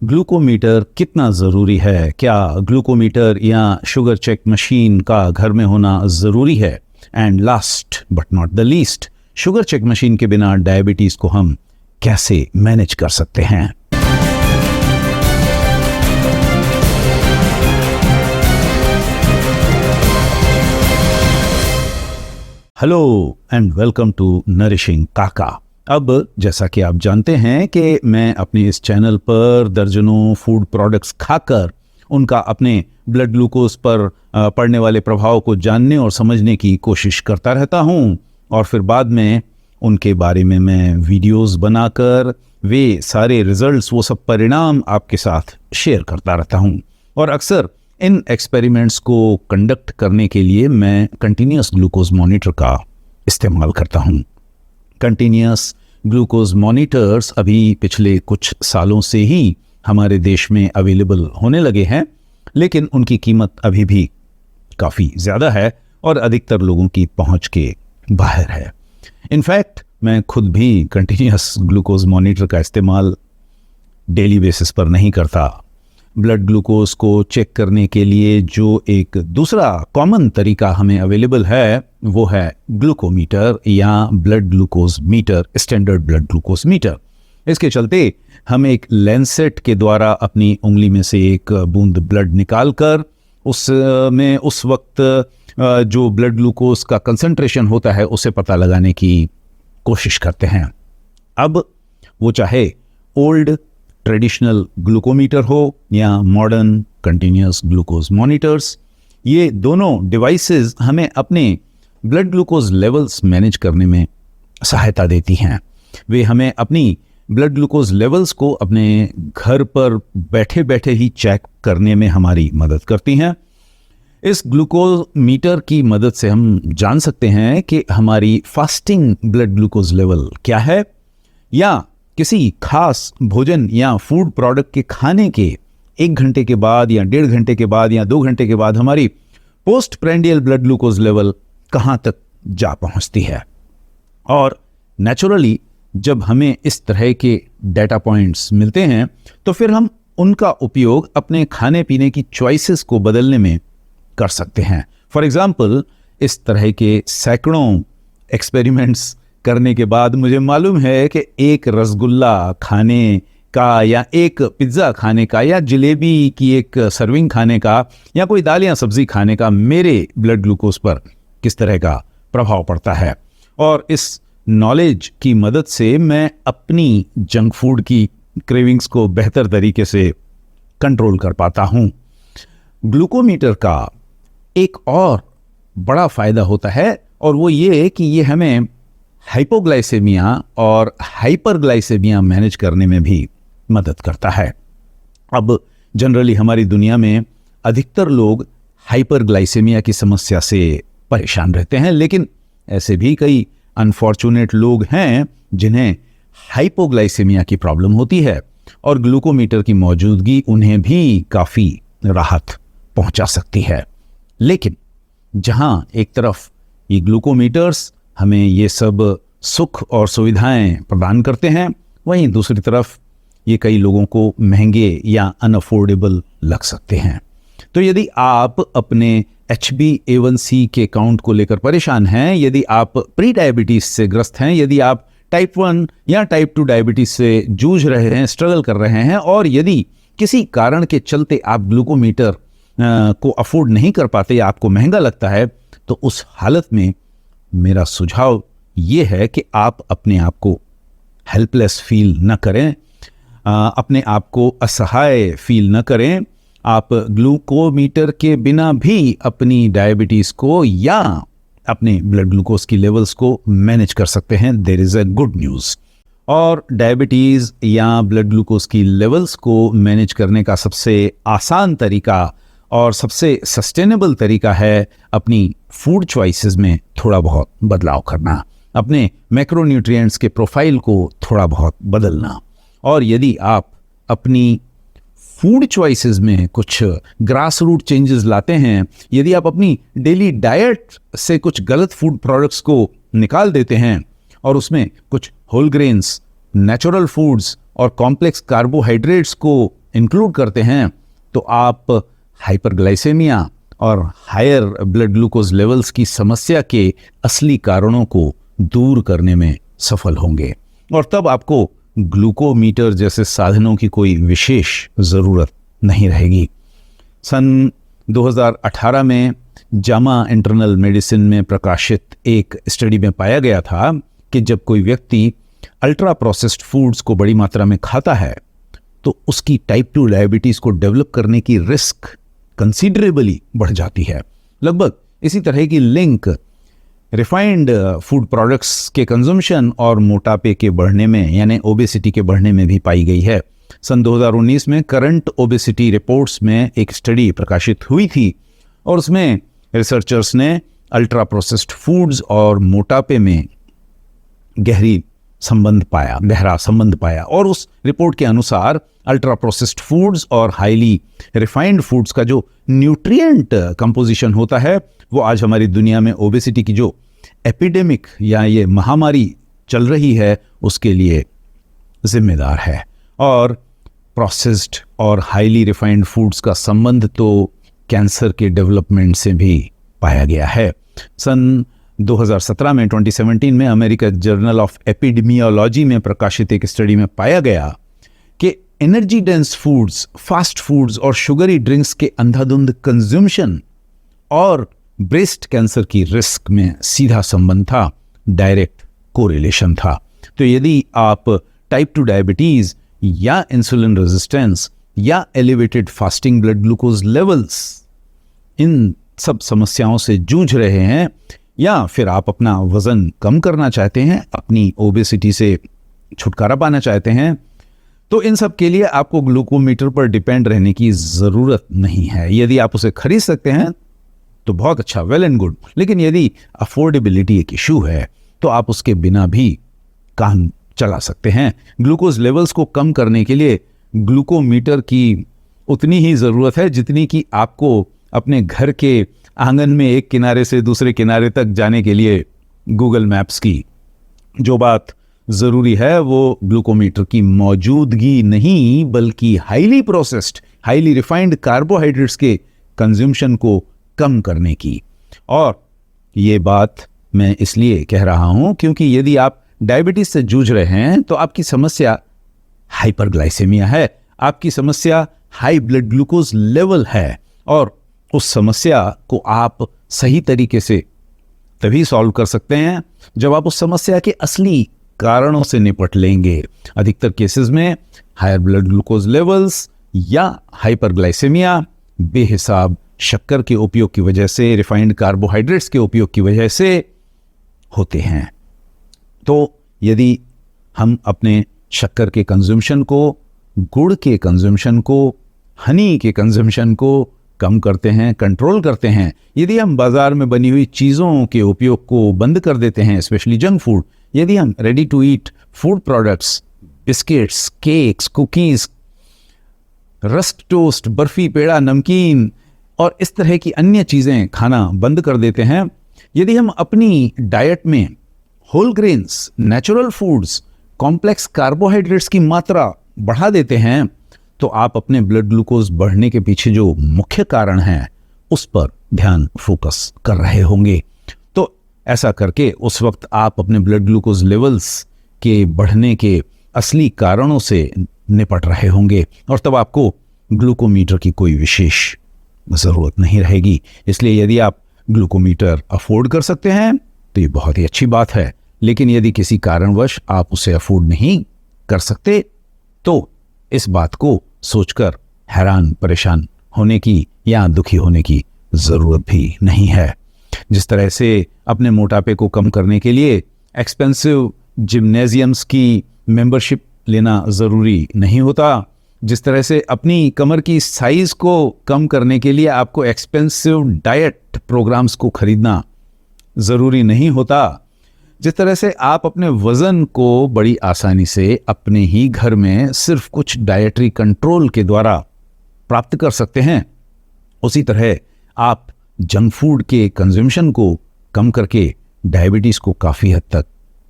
Glucometer कितना ज़रूरी है? क्या ग्लूकोमीटर या शुगर चेक मशीन का घर में होना ज़रूरी है? And last but not the least, sugar check machine के बिना डायबिटीज़ को हम कैसे मैनेज कर सकते हैं? Hello and welcome to nourishing Kaka. अब जैसा कि आप जानते हैं कि मैं अपने इस चैनल पर दर्जनों फूड प्रोडक्ट्स खाकर उनका अपने ब्लड ग्लूकोज पर पड़ने वाले प्रभाव को जानने और समझने की कोशिश करता रहता हूं, और फिर बाद में उनके बारे में मैं वीडियोस बनाकर वे सारे रिजल्ट्स, वो सब परिणाम आपके साथ शेयर करता रहता हूं। और अक्सर इन एक्सपेरिमेंट्स को कंडक्ट करने के लिए मैं कंटिन्यूस ग्लूकोज मॉनिटर का इस्तेमाल करता हूं। कंटिन्यूस ग्लूकोज मॉनिटर्स अभी पिछले कुछ सालों से ही हमारे देश में अवेलेबल होने लगे हैं, लेकिन उनकी कीमत अभी भी काफ़ी ज़्यादा है और अधिकतर लोगों की पहुंच के बाहर है। इनफैक्ट मैं खुद भी कंटिन्यूस ग्लूकोज मॉनिटर का इस्तेमाल डेली बेसिस पर नहीं करता। ब्लड ग्लूकोज को चेक करने के लिए जो एक दूसरा कॉमन तरीका हमें अवेलेबल है वो है ग्लूकोमीटर या blood glucose meter, standard blood glucose meter. इसके चलते हम एक लैंसेट के द्वारा अपनी उंगली में से एक बूंद ब्लड निकालकर उसमें उस वक्त जो ब्लड ग्लूकोज का कंसंट्रेशन होता है उसे पता लगाने की कोशिश करते हैं। अब वो चाहे ओल्ड ट्रेडिशनल ग्लूकोमीटर हो या मॉडर्न कंटिन्यूस ग्लूकोज मॉनिटर्स, ये दोनों डिवाइसेस हमें अपने ब्लड ग्लूकोज लेवल्स मैनेज करने में सहायता देती हैं। वे हमें अपनी ब्लड ग्लूकोज लेवल्स को अपने घर पर बैठे बैठे ही चेक करने में हमारी मदद करती हैं। इस ग्लूकोज मीटर की मदद से हम जान सकते हैं कि हमारी फास्टिंग ब्लड ग्लूकोज लेवल क्या है, या किसी खास भोजन या फूड प्रोडक्ट के खाने के 1 घंटे के बाद या 1.5 घंटे के बाद या 2 घंटे के बाद हमारी post prandial blood glucose level कहाँ तक जा पहुँचती है। और नेचुरली जब हमें इस तरह के डेटा पॉइंट्स मिलते हैं तो फिर हम उनका उपयोग अपने खाने पीने की चॉइसेस को बदलने में कर सकते हैं। फॉर एग्जाम्पल, इस तरह के सैकड़ों एक्सपेरिमेंट्स करने के बाद मुझे मालूम है कि एक रसगुल्ला खाने का या एक पिज्ज़ा खाने का या जलेबी की एक सर्विंग खाने का या कोई दाल या सब्जी खाने का मेरे ब्लड ग्लूकोज पर किस तरह का प्रभाव पड़ता है। और इस नॉलेज की मदद से मैं अपनी जंक फूड की क्रेविंग्स को बेहतर तरीके से कंट्रोल कर पाता हूँ। ग्लूकोमीटर का एक और बड़ा फ़ायदा होता है और वो ये कि ये हमें हाइपोग्लाइसेमिया और हाइपरग्लाइसेमिया मैनेज करने में भी मदद करता है। अब जनरली हमारी दुनिया में अधिकतर लोग हाइपरग्लाइसेमिया की समस्या से परेशान रहते हैं, लेकिन ऐसे भी कई अनफॉर्चुनेट लोग हैं जिन्हें हाइपोग्लाइसेमिया की प्रॉब्लम होती है, और ग्लूकोमीटर की मौजूदगी उन्हें भी काफ़ी राहत पहुंचा सकती है। लेकिन जहां एक तरफ ये ग्लूकोमीटर्स हमें ये सब सुख और सुविधाएं प्रदान करते हैं, वहीं दूसरी तरफ ये कई लोगों को महंगे या अनअफोर्डेबल लग सकते हैं। तो यदि आप अपने HbA1c के काउंट को लेकर परेशान हैं, यदि आप प्री डायबिटीज से ग्रस्त हैं, यदि आप टाइप 1 या टाइप 2 डायबिटीज से जूझ रहे हैं, स्ट्रगल कर रहे हैं, और यदि किसी कारण के चलते आप ग्लूकोमीटर को अफोर्ड नहीं कर पाते या आपको महंगा लगता है, तो उस हालत में मेरा सुझाव ये है कि आप अपने आप को हेल्पलेस फील न करें, अपने आप को असहाय फील न करें। आप ग्लूकोमीटर के बिना भी अपनी डायबिटीज़ को या अपने ब्लड ग्लूकोज की लेवल्स को मैनेज कर सकते हैं। There is a good news. और डायबिटीज़ या ब्लड ग्लूकोज की लेवल्स को मैनेज करने का सबसे आसान तरीका और सबसे सस्टेनेबल तरीका है अपनी फूड चॉइसेस में थोड़ा बहुत बदलाव करना, अपने मैक्रोन्यूट्रिएंट्स के प्रोफाइल को थोड़ा बहुत बदलना। और यदि आप अपनी फूड चॉइसेस में कुछ ग्रास रूट चेंजेस लाते हैं, यदि आप अपनी डेली डाइट से कुछ गलत फूड प्रोडक्ट्स को निकाल देते हैं और उसमें कुछ होल ग्रेन्स, नेचुरल फूड्स और कॉम्प्लेक्स कार्बोहाइड्रेट्स को इंक्लूड करते हैं तो आप हाइपरग्लाइसेमिया और हायर ब्लड ग्लूकोज लेवल्स की समस्या के असली कारणों को दूर करने में सफल होंगे और तब आपको ग्लूकोमीटर जैसे साधनों की कोई विशेष ज़रूरत नहीं रहेगी। सन 2018 में जामा इंटरनल मेडिसिन में प्रकाशित एक स्टडी में पाया गया था कि जब कोई व्यक्ति अल्ट्रा प्रोसेस्ड फूड्स को बड़ी मात्रा में खाता है तो उसकी टाइप 2 डायबिटीज को डेवलप करने की रिस्क कंसीडरेबली बढ़ जाती है। लगभग इसी तरह की लिंक रिफाइंड फूड प्रोडक्ट्स के कंजम्पशन और मोटापे के बढ़ने में यानी ओबेसिटी के बढ़ने में भी पाई गई है। सन 2019 में करंट ओबेसिटी रिपोर्ट्स में एक स्टडी प्रकाशित हुई थी और उसमें रिसर्चर्स ने अल्ट्रा प्रोसेस्ड फूड्स और मोटापे में गहरा संबंध पाया और उस रिपोर्ट के अनुसार अल्ट्रा प्रोसेस्ड फूड्स और हाईली रिफाइंड फूड्स का जो न्यूट्रिएंट कंपोजिशन होता है वो आज हमारी दुनिया में ओबेसिटी की जो एपिडेमिक या ये महामारी चल रही है उसके लिए जिम्मेदार है। और प्रोसेस्ड और हाईली रिफाइंड फूड्स का संबंध तो कैंसर के डेवलपमेंट से भी पाया गया है। सन 2017 में 2017 में अमेरिकन जर्नल ऑफ एपिडेमियोलॉजी में प्रकाशित एक स्टडी में पाया गया कि energy dense foods, fast foods और शुगरी ड्रिंक्स के अंधाधुंध कंज्यूमशन और ब्रेस्ट कैंसर की रिस्क में सीधा संबंध था, डायरेक्ट कोरिलेशन था। तो यदि आप टाइप 2 डायबिटीज या इंसुलिन रेजिस्टेंस या elevated fasting blood glucose levels in सब समस्याओं से जूझ रहे हैं या फिर आप अपना वजन कम करना चाहते हैं, अपनी ओबेसिटी से छुटकारा पाना चाहते हैं, तो इन सब के लिए आपको ग्लूकोमीटर पर डिपेंड रहने की ज़रूरत नहीं है। यदि आप उसे खरीद सकते हैं तो बहुत अच्छा, वेल एंड गुड। लेकिन यदि अफोर्डेबिलिटी एक इशू है तो आप उसके बिना भी काम चला सकते हैं। ग्लूकोज लेवल्स को कम करने के लिए ग्लूकोमीटर की उतनी ही ज़रूरत है जितनी कि आपको अपने घर के आंगन में एक किनारे से दूसरे किनारे तक जाने के लिए गूगल मैप्स की। जो बात ज़रूरी है वो ग्लूकोमीटर की मौजूदगी नहीं बल्कि highly processed, highly refined carbohydrates के कंज्यूमशन को कम करने की। और ये बात मैं इसलिए कह रहा हूं क्योंकि यदि आप डायबिटीज से जूझ रहे हैं तो आपकी समस्या हाइपरग्लाइसेमिया है, आपकी समस्या हाई ब्लड ग्लूकोज लेवल है और उस समस्या को आप सही तरीके से तभी सॉल्व कर सकते हैं जब आप उस समस्या के असली कारणों से निपट लेंगे। अधिकतर केसेस में हायर ब्लड ग्लूकोज लेवल्स या हाइपरग्लाइसेमिया बेहिसाब शक्कर के उपयोग की वजह से, रिफाइंड कार्बोहाइड्रेट्स के उपयोग की वजह से होते हैं। तो यदि हम अपने शक्कर के कंज्यूमशन को, गुड़ के कंज्यूमशन को, हनी के कंज्यूमशन को कम करते हैं, कंट्रोल करते हैं, यदि हम बाजार में बनी हुई चीज़ों के उपयोग को बंद कर देते हैं, स्पेशली जंक फूड, यदि हम ready to eat food products, biscuits, cakes, cookies, rusk toast, barfi, peda, namkeen और इस तरह की अन्य चीज़ें खाना बंद कर देते हैं, यदि हम अपनी डाइट में whole grains, natural foods, complex carbohydrates की मात्रा बढ़ा देते हैं, तो आप अपने ब्लड ग्लूकोज बढ़ने के पीछे जो मुख्य कारण है उस पर ध्यान फोकस कर रहे होंगे। तो ऐसा करके उस वक्त आप अपने ब्लड ग्लूकोज लेवल्स के बढ़ने के असली कारणों से निपट रहे होंगे और तब आपको ग्लूकोमीटर की कोई विशेष ज़रूरत नहीं रहेगी। इसलिए यदि आप ग्लूकोमीटर अफोर्ड कर सकते हैं तो ये बहुत ही अच्छी बात है, लेकिन यदि किसी कारणवश आप उसे अफोर्ड नहीं कर सकते तो इस बात को सोचकर हैरान परेशान होने की या दुखी होने की ज़रूरत भी नहीं है। जिस तरह से अपने मोटापे को कम करने के लिए एक्सपेंसिव जिम्नेजियम्स की मेंबरशिप लेना ज़रूरी नहीं होता, जिस तरह से अपनी कमर की साइज़ को कम करने के लिए आपको एक्सपेंसिव डाइट प्रोग्राम्स को खरीदना ज़रूरी नहीं होता, जिस तरह से आप अपने वज़न को बड़ी आसानी से अपने ही घर में सिर्फ कुछ डाइटरी कंट्रोल के द्वारा प्राप्त कर सकते हैं, उसी तरह आप जंक फूड के कंज्यूमशन को कम करके डायबिटीज़ को काफ़ी हद तक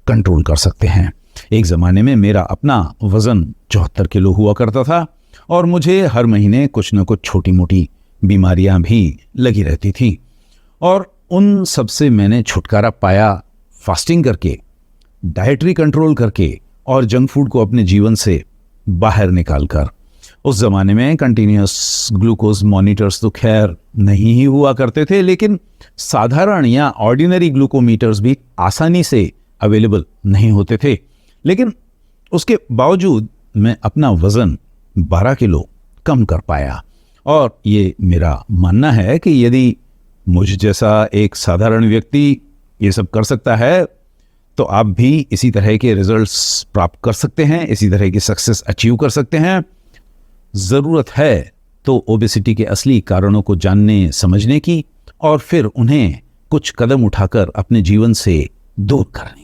कंट्रोल कर सकते हैं। एक ज़माने में मेरा अपना वज़न 74 किलो हुआ करता था और मुझे हर महीने कुछ न कुछ छोटी मोटी बीमारियां भी लगी रहती थी। और उन सब से मैंने छुटकारा पाया फास्टिंग करके, डाइटरी कंट्रोल करके और जंक फूड को अपने जीवन से बाहर निकालकर। उस ज़माने में कंटिन्यूस ग्लूकोज मॉनिटर्स तो खैर नहीं ही हुआ करते थे, लेकिन साधारण या ऑर्डिनरी ग्लूकोमीटर्स भी आसानी से अवेलेबल नहीं होते थे। लेकिन उसके बावजूद मैं अपना वज़न 12 किलो कम कर पाया। और ये मेरा मानना है कि यदि मुझ जैसा एक साधारण व्यक्ति ये सब कर सकता है, तो आप भी इसी तरह के रिजल्ट्स प्राप्त कर सकते हैं, इसी तरह की सक्सेस अचीव कर सकते हैं। ज़रूरत है तो ओबेसिटी के असली कारणों को जानने समझने की, और फिर उन्हें कुछ कदम उठाकर अपने जीवन से दूर करने